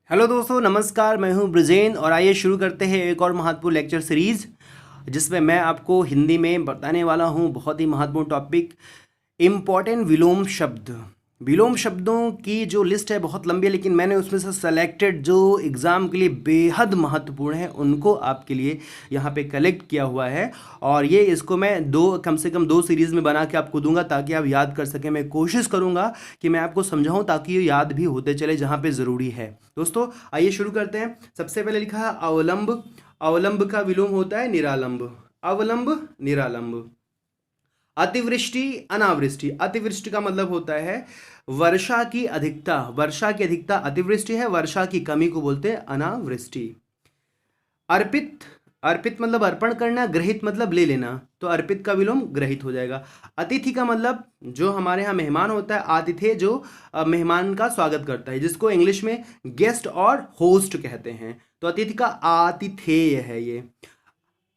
Hello दोस्तों, नमस्कार। मैं हूं ब्रजेन और आइए शुरू करते हैं एक और महत्वपूर्ण लेक्चर सीरीज जिसमें मैं आपको हिंदी में बताने वाला हूं बहुत ही महत्वपूर्ण टॉपिक इम्पॉर्टेंट विलोम शब्द। विलोम शब्दों की जो लिस्ट है बहुत लंबी है, लेकिन मैंने उसमें से सेलेक्टेड जो एग्ज़ाम के लिए बेहद महत्वपूर्ण है उनको आपके लिए यहाँ पे कलेक्ट किया हुआ है। और ये इसको मैं कम से कम 2 सीरीज़ में बना के आपको दूंगा ताकि आप याद कर सकें। मैं कोशिश करूंगा कि मैं आपको समझाऊं ताकि ये याद भी होते चले जहाँ पे ज़रूरी है। दोस्तों आइए शुरू करते हैं। सबसे पहले लिखा है अवलंब। अवलंब का विलोम होता है निरालंब। अवलंब निरालंब। अतिवृष्टि अनावृष्टि। अतिवृष्टि का मतलब होता है वर्षा की अधिकता। वर्षा की अधिकता अतिवृष्टि है, वर्षा की कमी को बोलते हैं अनावृष्टि। अर्पित। अर्पित मतलब अर्पण करना, ग्रहित मतलब ले लेना, तो अर्पित का विलोम ग्रहित हो जाएगा। अतिथि का मतलब जो हमारे यहाँ मेहमान होता है, आतिथ्य जो मेहमान का स्वागत करता है, जिसको इंग्लिश में गेस्ट और होस्ट कहते हैं, तो अतिथि का आतिथेय है ये।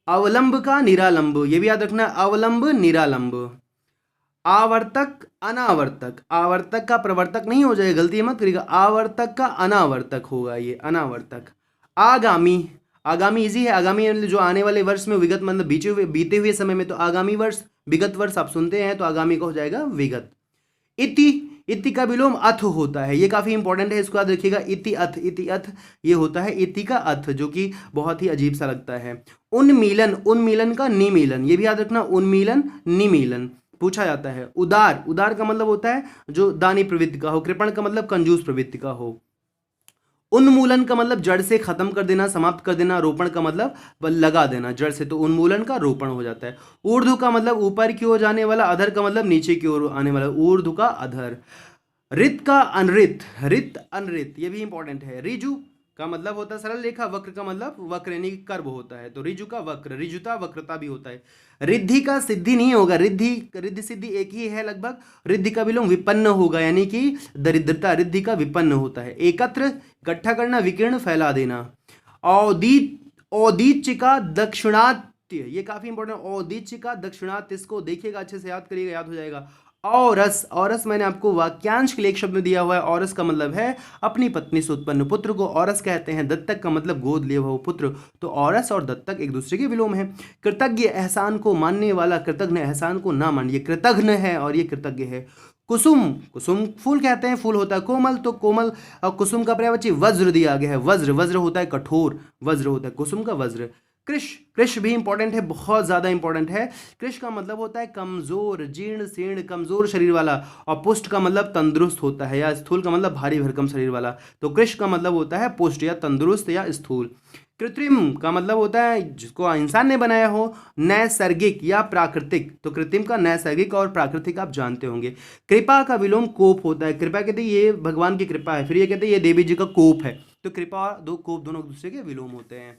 अवलंब का निरालंब, ये भी याद रखना, अवलंब निरालंब। आवर्तक अनावर्तक। आवर्तक का प्रवर्तक नहीं हो जाएगा, गलती मत करिएगा, आवर्तक का अनावर्तक होगा ये, अनावर्तक। आगामी। आगामी इजी है, आगामी मतलब जो आने वाले वर्ष में, विगत मतलब बीते हुए समय में, तो आगामी वर्ष, विगत वर्ष आप सुनते हैं तो आगामी का हो जाएगा विगत। इति। इति का विलोम अथ होता है, ये काफी इंपॉर्टेंट है, इसको याद रखिएगा। इति अथ, इति अथ ये होता है इति का अथ, जो कि बहुत ही अजीब सा लगता है। उन्मीलन। उन्मीलन का निमीलन, ये भी याद रखना, उन्मीलन निमीलन पूछा जाता है। उदार। उदार का मतलब होता है जो दानी प्रवृत्ति का हो। कृपण का मतलब कंजूस प्रवृत्ति का हो। उन्मूलन का मतलब जड़ से खत्म कर देना, समाप्त कर देना। रोपण का मतलब लगा देना जड़ से, तो उन्मूलन का रोपण हो जाता है। ऊर्ध्व का मतलब ऊपर की ओर जाने वाला, अधर का मतलब नीचे की ओर आने वाला, ऊर्ध्व का अधर। रित का अनरित। रित अनरित ये भी इंपॉर्टेंट है। रिजु का मतलब होता है सरल रेखा। वक्र का मतलब वक्र यानी कर्व होता है, तो रिजु का वक्र, रिजुता वक्रता भी होता है। रिद्धि का सिद्धि नहीं होगा, रिद्धि रिद्धि सिद्धि एक ही है लगभग। रिद्धि का विलोम विपन्न होगा, यानी कि दरिद्रता, रिद्धि का विपन्न होता है। एकत्र इकट्ठा करना, विकीर्ण फैला देना। औदीत। औदीच्य का दक्षिणात्य, ये काफी इंपॉर्टेंट। औदीच्य का दक्षिणात्य, इसको देखिएगा अच्छे से, याद करिएगा, याद हो जाएगा। औरस। औरस मैंने आपको वाक्यांश के लिए एक शब्द दिया हुआ है। औरस का मतलब है अपनी पत्नी से उत्पन्न पुत्र को औरस कहते हैं। दत्तक का मतलब गोद लिया हुआ पुत्र, तो औरस और दत्तक एक दूसरे के विलोम है। कृतज्ञ एहसान को मानने वाला, कृतज्ञ एहसान को ना मान, ये कृतघ्न है और ये कृतज्ञ है। कुसुम। कुसुम फूल कहते हैं, फूल होता है कोमल, तो कोमल और कुसुम का पर्यायवाची वज्र दिया गया है। वज्र, वज्र होता है कठोर, वज्र होता है कुसुम का वज्र। कृश। कृश भी इंपॉर्टेंट है, बहुत ज्यादा इंपॉर्टेंट है। कृश का मतलब होता है कमजोर, जीर्ण शीर्ण, कमजोर शरीर वाला। और पुष्ट का मतलब तंदुरुस्त होता है, या स्थूल का मतलब भारी भरकम शरीर वाला, तो कृश का मतलब होता है पुष्ट या तंदुरुस्त या स्थूल। कृत्रिम का मतलब होता है जिसको इंसान ने बनाया हो। नैसर्गिक या प्राकृतिक, तो कृत्रिम का नैसर्गिक और प्राकृतिक आप जानते होंगे। कृपा का विलोम कोप होता है। कृपा कहते हैं ये भगवान की कृपा है, फिर ये कहते हैं ये देवी जी का कोप है, तो कृपा और दो कोप दोनों एक दूसरे के विलोम होते हैं।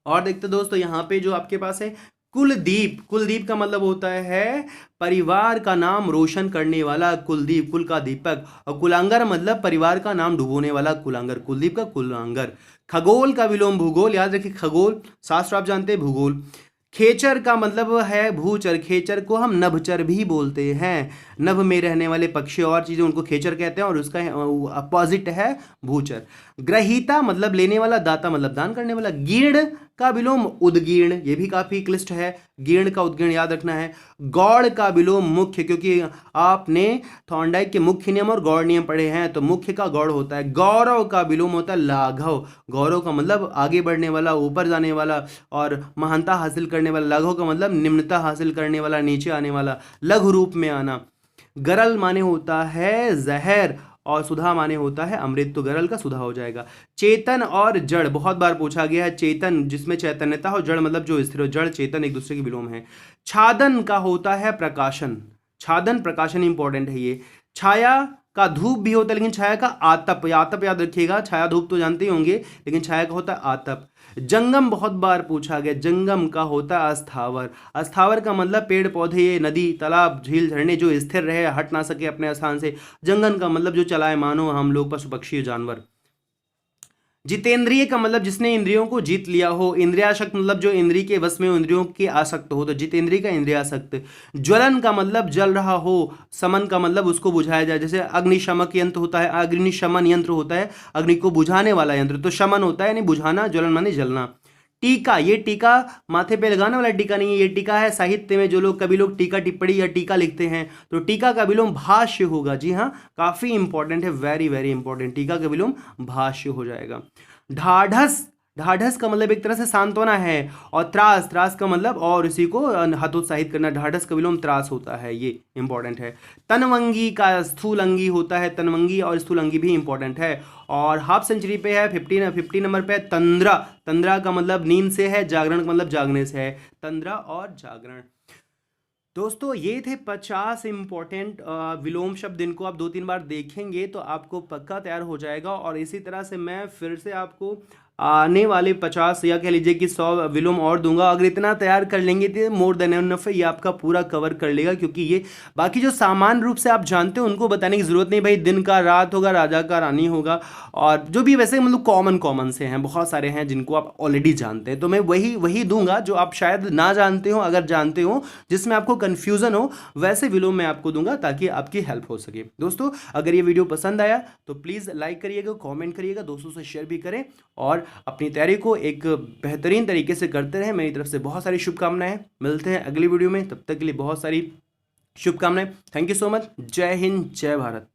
और देखते दोस्तों यहाँ पे जो आपके पास है कुलदीप। कुलदीप का मतलब होता है परिवार का नाम रोशन करने वाला, कुलदीप, कुल का दीपक। और कुलांगर मतलब परिवार का नाम डुबोने वाला, कुलांगर, कुलदीप का कुलांगर। खगोल का विलोम भूगोल, याद रखिए, खगोल शास्त्र आप जानते हैं, भूगोल। खेचर का मतलब है भूचर। खेचर को हम नभचर भी बोलते हैं। नभ में रहने वाले पक्षी और चीजें उनको खेचर कहते हैं, और उसका अपोजिट है भूचर। ग्रहीता मतलब लेने वाला, दाता मतलब दान करने वाला। गीर्ण का विलोम उदगीर्ण, ये भी काफी क्लिष्ट है, गीर्ण का उदगीर्ण याद रखना है। गौड़ का विलोम मुख्य, क्योंकि आपने थॉर्नडाइक के मुख्य नियम और गौड़ नियम पढ़े हैं, तो मुख्य का गौड़ होता है। गौरव का विलोम होता है लाघव। गौरव का मतलब आगे बढ़ने वाला, ऊपर जाने वाला और महानता हासिल करने वाला। लाघव का मतलब निम्नता हासिल करने वाला, नीचे आने वाला, लघु रूप में आना। गरल माने होता है जहर, और सुधा माने होता है अमृत, तो गरल का सुधा हो जाएगा। चेतन और जड़ बहुत बार पूछा गया है। चेतन जिसमें चैतन्यता हो, जड़ मतलब जो स्थिर हो, जड़ चेतन एक दूसरे के विलोम है। छादन का होता है प्रकाशन। छादन प्रकाशन इंपॉर्टेंट है ये। छाया का धूप भी होता है, लेकिन छाया का आतप, आतप याद रखिएगा, छाया धूप तो जानते ही होंगे, लेकिन छाया का होता है आतप। जंगम बहुत बार पूछा गया, जंगम का होता है अस्थावर। अस्थावर का मतलब पेड़ पौधे, ये नदी तालाब झील झरने जो स्थिर रहे, हट ना सके अपने स्थान से। जंगम का मतलब जो चलायमान हो, हम लोग पशु पक्षी जानवर। जितेंद्रिय का मतलब जिसने इंद्रियों को जीत लिया हो। इंद्रियाशक्त मतलब जो इंद्रिय के वश में इंद्रियों के आसक्त हो, तो जितेंद्रिय का इंद्रियासक्त। ज्वलन का मतलब जल रहा हो। समन का मतलब उसको बुझाया जाए, जैसे अग्निशमक यंत्र होता है, अग्निशमन यंत्र होता है अग्नि को बुझाने वाला यंत्र, तो शमन होता है यानी बुझाना, ज्वलन माने जलना। टीका, ये टीका माथे पे लगाने वाला टीका नहीं है, ये टीका है साहित्य में जो लोग कभी लोग टीका टिप्पणी या टीका लिखते हैं, तो टीका का विलोम भाष्य होगा। जी हाँ, काफी इंपॉर्टेंट है, वेरी वेरी इंपॉर्टेंट, टीका का विलोम भाष्य हो जाएगा। ढाढ़स, ढाढ़स का मतलब एक तरह से सांत्वना है। और त्रास, त्रास का मतलब और इसी को हतोत्साहित करना, ढाढ़स का विलोम त्रास होता है, ये इंपॉर्टेंट है। तनवंगी का स्थूल अंगी होता है, तनवंगी और स्थूल अंगी भी इंपॉर्टेंट है। और हाफ सेंचुरी पे है, 50 नंबर पे है तंद्रा। तंद्रा का मतलब नींद से है, जागरण का मतलब जागने से है, तंद्रा और जागरण। दोस्तों ये थे 50 इंपॉर्टेंट विलोम शब्द, इनको आप 2-3 बार देखेंगे तो आपको पक्का तैयार हो जाएगा। और इसी तरह से मैं फिर से आपको आने वाले 50 या कह लीजिए कि 100 विलोम और दूंगा। अगर इतना तैयार कर लेंगे तो मोर देन एनफ है, ये आपका पूरा कवर कर लेगा, क्योंकि ये बाकी जो सामान्य रूप से आप जानते हो उनको बताने की जरूरत नहीं। भाई दिन का रात होगा, राजा का रानी होगा, और जो भी वैसे मतलब कॉमन से हैं, बहुत सारे हैं जिनको आप ऑलरेडी जानते हैं, तो मैं वही दूंगा जो आप शायद ना जानते हो, अगर जानते हो जिसमें आपको कन्फ्यूजन हो, वैसे विलोम मैं आपको दूंगा ताकि आपकी हेल्प हो सके। दोस्तों अगर ये वीडियो पसंद आया तो प्लीज़ लाइक करिएगा, कॉमेंट करिएगा, दोस्तों से शेयर भी करें, और अपनी तैयारी को एक बेहतरीन तरीके से करते रहें। मेरी तरफ से बहुत सारी शुभकामनाएं, मिलते हैं अगली वीडियो में, तब तक के लिए बहुत सारी शुभकामनाएं। Thank you so much. जय हिंद, जय भारत।